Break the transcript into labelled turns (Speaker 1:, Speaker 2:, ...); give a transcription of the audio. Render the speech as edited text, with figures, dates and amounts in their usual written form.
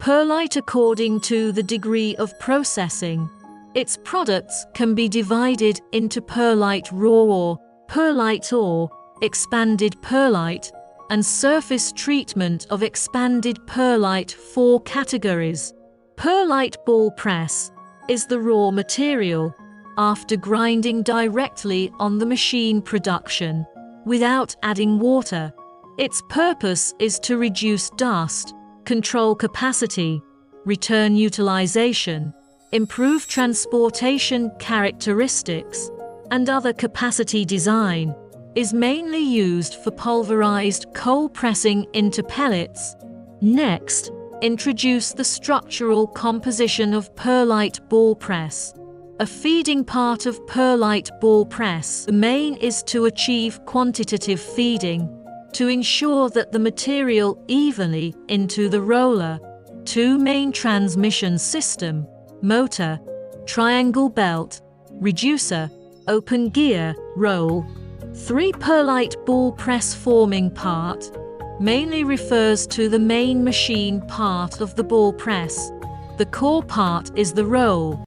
Speaker 1: Perlite according to the degree of processing. Its products can be divided into perlite raw ore, perlite ore, expanded perlite, and surface treatment of expanded perlite. 4 categories. Perlite ball press is the raw material after grinding directly on the machine production without adding water. Its purpose is to reduce dust, control capacity, return utilization, improve transportation characteristics, and other capacity design. Is mainly used for pulverized coal pressing into pellets. Next, introduce the structural composition of perlite ball press. A feeding part of perlite ball press. The main is to achieve quantitative feeding, to ensure that the material evenly into the roller. 2 main transmission system, motor, triangle belt, reducer, open gear, roll. 3 perlite ball press forming part mainly refers to the main machine part of the ball press. The core part is the roll.